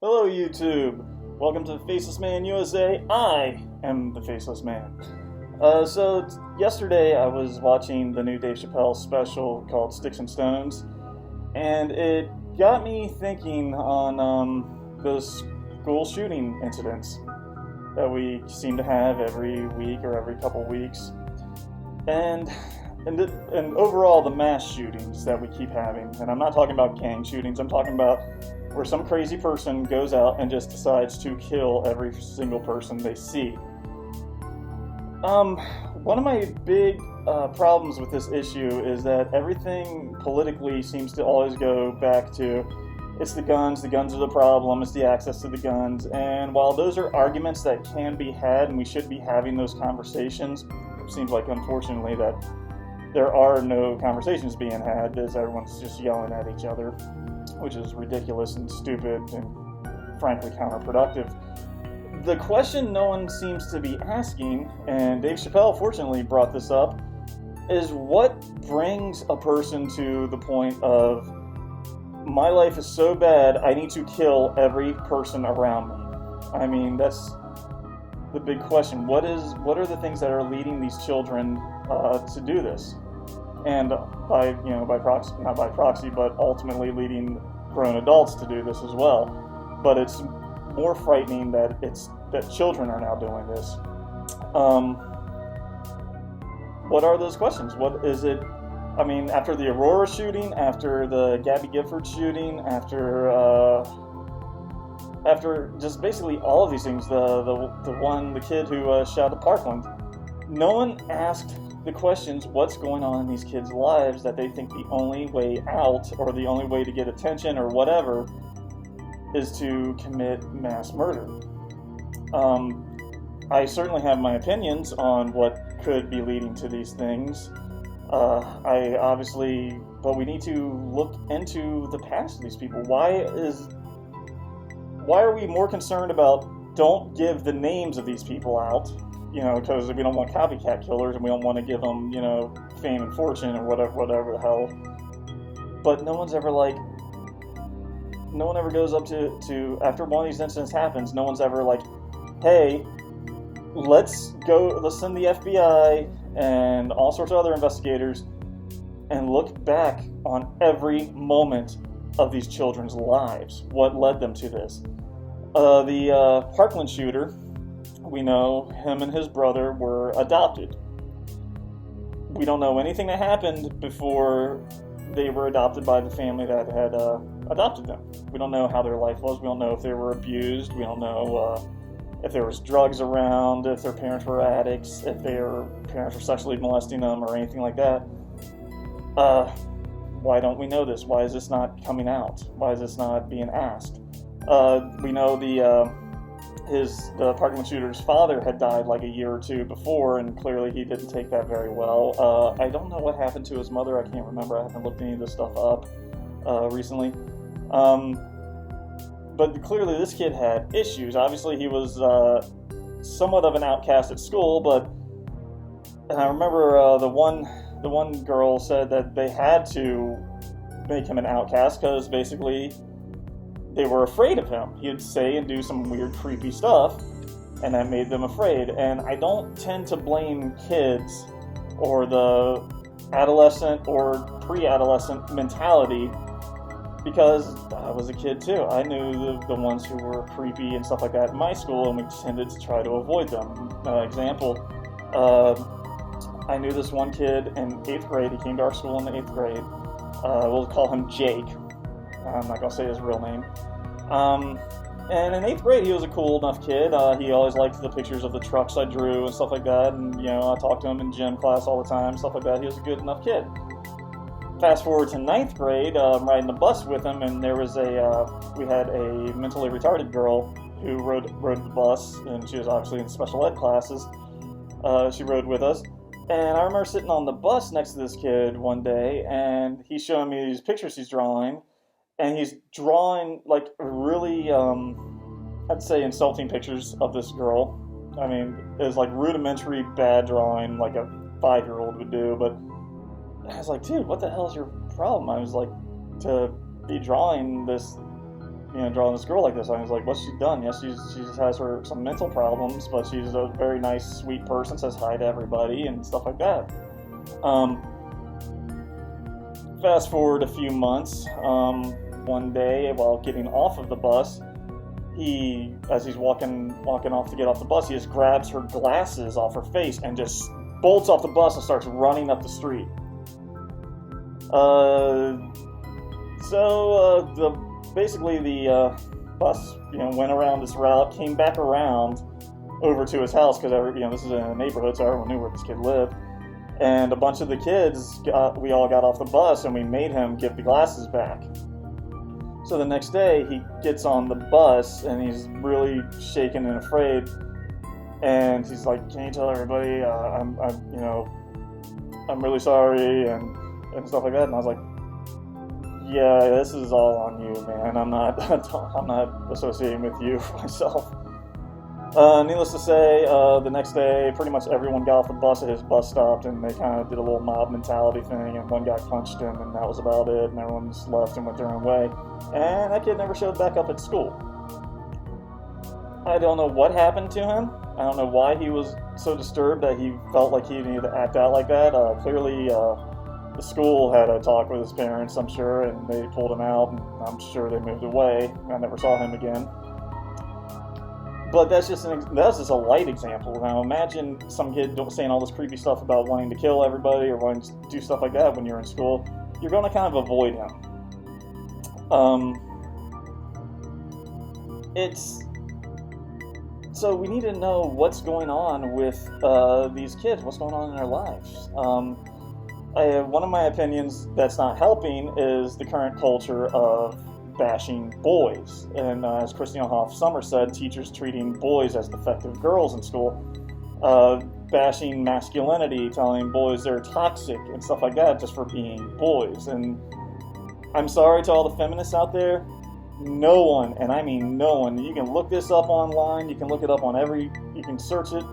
Hello, YouTube. Welcome to Faceless Man USA. I am the Faceless Man. Yesterday I was watching the new Dave Chappelle special called Sticks and Stones, and it got me thinking on the school shooting incidents that we seem to have every week or every couple weeks, and overall the mass shootings that we keep having. And I'm not talking about gang shootings. I'm talking about where some crazy person goes out and just decides to kill every single person they see. One of my big problems with this issue is that everything politically seems to always go back to it's the guns are the problem, it's the access to the guns. And while those are arguments that can be had and we should be having those conversations, it seems like unfortunately that there are no conversations being had as everyone's just yelling at each other, which is ridiculous and stupid and frankly counterproductive. The question no one seems to be asking, and Dave Chappelle fortunately brought this up, is what brings a person to the point of, my life is so bad, I need to kill every person around me? I mean, that's the big question. What are the things that are leading these children to do this? And by proxy, not by proxy, but ultimately leading grown adults to do this as well. But it's more frightening that children are now doing this. What are those questions? What is it? I mean, after the Aurora shooting, after the Gabby Gifford shooting, after just basically all of these things, the kid who shot at Parkland, no one asked the questions, what's going on in these kids' lives that they think the only way out or the only way to get attention or whatever is to commit mass murder. I certainly have my opinions on what could be leading to these things. But we need to look into the past of these people. Why are we more concerned about don't give the names of these people out? Because we don't want copycat killers and we don't want to give them, fame and fortune or whatever the hell. But no one ever goes up to after one of these incidents happens, no one's ever like, hey, let's send the FBI and all sorts of other investigators and look back on every moment of these children's lives. What led them to this? The Parkland shooter, we know him and his brother were adopted. We don't know anything that happened before they were adopted by the family that had adopted them. We don't know how their life was. We don't know if they were abused. We don't know if there was drugs around, if their parents were addicts, if their parents were sexually molesting them or anything like that. Why don't we know this? Why is this not coming out? Why is this not being asked? We know the Parkland shooter's father had died like a year or two before, and clearly he didn't take that very well. I don't know what happened to his mother. I can't remember. I haven't looked any of this stuff up recently. But clearly this kid had issues. Obviously he was somewhat of an outcast at school, and I remember the one girl said that they had to make him an outcast because basically they were afraid of him. He'd say and do some weird, creepy stuff, and that made them afraid. And I don't tend to blame kids or the adolescent or pre-adolescent mentality, because I was a kid too. I knew the ones who were creepy and stuff like that in my school, and we tended to try to avoid them. Example, I knew this one kid in 8th grade. He came to our school in the 8th grade. We'll call him Jake. I'm not going to say his real name. And in 8th grade, he was a cool enough kid. He always liked the pictures of the trucks I drew and stuff like that. And, I talked to him in gym class all the time, stuff like that. He was a good enough kid. Fast forward to 9th grade, I'm riding the bus with him, and there was we had a mentally retarded girl who rode the bus, and she was obviously in special ed classes. She rode with us. And I remember sitting on the bus next to this kid one day, and he's showing me these pictures he's drawing. And he's drawing, like, really, I'd say insulting pictures of this girl. I mean, it was like rudimentary bad drawing, like a 5-year-old would do. But I was like, dude, what the hell is your problem? I was like, to be drawing this drawing this girl like this? I was like, what's she done? Yes, she just has some mental problems, but she's a very nice, sweet person, says hi to everybody and stuff like that. Fast forward a few months, one day while getting off of the bus, as he's walking off to get off the bus, he just grabs her glasses off her face and just bolts off the bus and starts running up the street. Basically the bus, went around this route, came back around over to his house because this is in a neighborhood, so everyone knew where this kid lived. And a bunch of the kids, we all got off the bus and we made him give the glasses back. So the next day he gets on the bus and he's really shaken and afraid. And he's like, "Can you tell everybody I'm really sorry," and stuff like that. And I was like, "Yeah, this is all on you, man. I'm not associating with you myself." Needless to say, the next day, pretty much everyone got off the bus at his bus stop, and they kind of did a little mob mentality thing, and one guy punched him, and that was about it, and everyone just left and went their own way. And that kid never showed back up at school. I don't know what happened to him. I don't know why he was so disturbed that he felt like he needed to act out like that. Clearly, the school had a talk with his parents, I'm sure, and they pulled him out, and I'm sure they moved away. I never saw him again. But that's just a light example. Now imagine some kid saying all this creepy stuff about wanting to kill everybody or wanting to do stuff like that when you're in school. You're going to kind of avoid him. So we need to know what's going on with these kids, what's going on in their lives. One of my opinions that's not helping is the current culture of bashing boys. And as Christina Hoff Sommers said, teachers treating boys as defective girls in school, bashing masculinity, telling boys they're toxic and stuff like that just for being boys. And I'm sorry to all the feminists out there. No one, and I mean no one, you can look this up online, you can look it up on you can search it.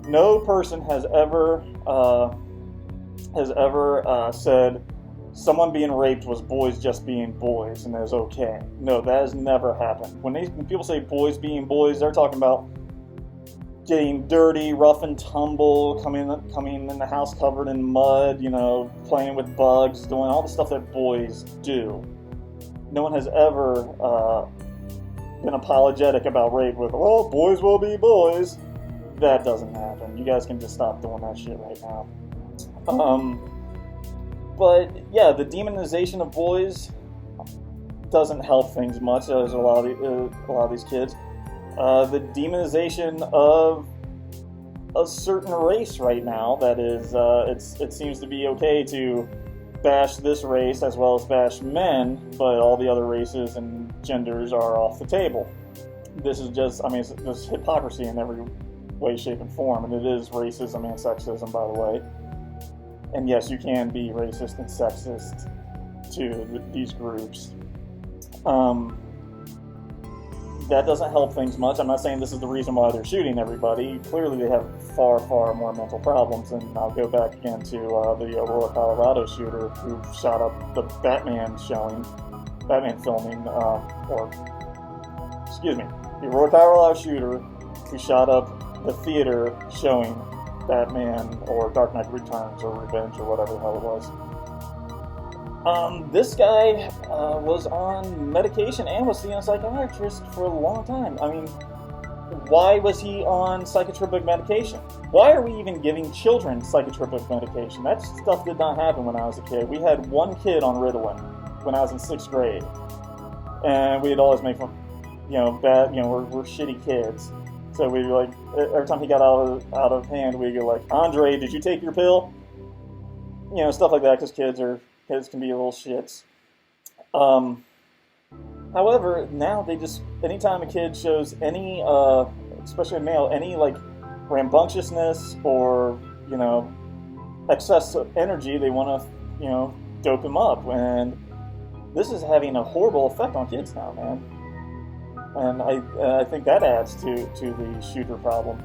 No person has ever said someone being raped was boys just being boys and it was okay. No, that has never happened. When people say boys being boys, they're talking about getting dirty, rough and tumble, coming in the house covered in mud, playing with bugs, doing all the stuff that boys do. No one has ever been apologetic about rape with, "Well, boys will be boys." That doesn't happen. You guys can just stop doing that shit right now. But yeah, the demonization of boys doesn't help things much. There's a lot of these kids. The demonization of a certain race right now, that is, it seems to be okay to bash this race as well as bash men, but all the other races and genders are off the table. This is it's just hypocrisy in every way, shape, and form, and it is racism and sexism, by the way. And yes, you can be racist and sexist to these groups. That doesn't help things much. I'm not saying this is the reason why they're shooting everybody. Clearly they have far, far more mental problems. And I'll go back again to the Aurora, Colorado shooter who shot up the Batman filming, the Aurora, Colorado shooter who shot up the theater showing Batman or Dark Knight Returns or Revenge or whatever the hell it was. This guy was on medication and was seeing a psychiatrist for a long time. I mean, why was he on psychotropic medication? Why are we even giving children psychotropic medication? That stuff did not happen when I was a kid. We had one kid on Ritalin when I was in 6th grade. And we'd always make fun, we're shitty kids. So we were like, every time he got out of hand, we'd go like, "Andre, did you take your pill?" Stuff like that, because kids can be little shits. However, now anytime a kid shows any, especially a male, any rambunctiousness or, excess of energy, they want to, dope him up. And this is having a horrible effect on kids now, man. And I think that adds to the shooter problem.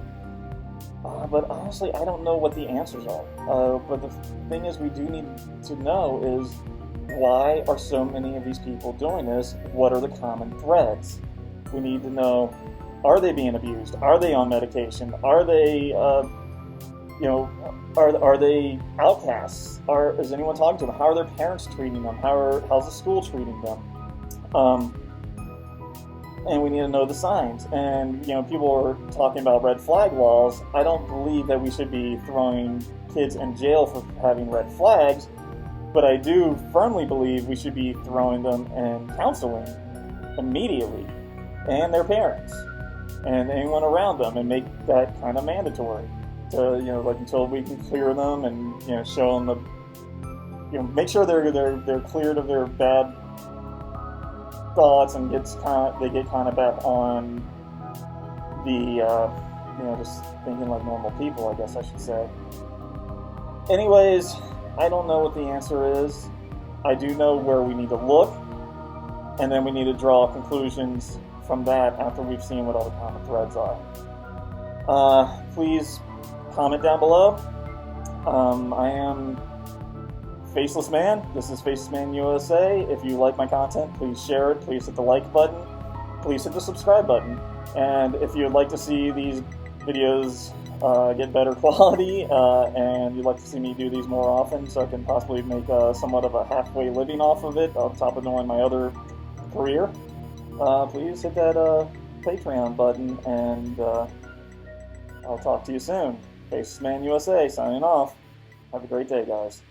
But honestly, I don't know what the answers are. But the thing is, we do need to know is why are so many of these people doing this? What are the common threads? We need to know, are they being abused? Are they on medication? Are they, are they outcasts? Is anyone talking to them? How are their parents treating them? How's the school treating them? And we need to know the signs. And, people are talking about red flag laws. I don't believe that we should be throwing kids in jail for having red flags, but I do firmly believe we should be throwing them in counseling immediately, and their parents, and anyone around them, and make that kind of mandatory to, until we can clear them and, show them make sure they're cleared of their bad thoughts and they get kind of back on the, just thinking like normal people, I guess I should say. Anyways, I don't know what the answer is. I do know where we need to look, and then we need to draw conclusions from that after we've seen what all the common threads are. Please comment down below. I am Faceless Man. This is Faceless Man USA. If you like my content, please share it. Please hit the like button. Please hit the subscribe button. And if you'd like to see these videos get better quality, and you'd like to see me do these more often so I can possibly make somewhat of a halfway living off of it on top of doing my other career, please hit that Patreon button, and I'll talk to you soon. Faceless Man USA signing off. Have a great day, guys.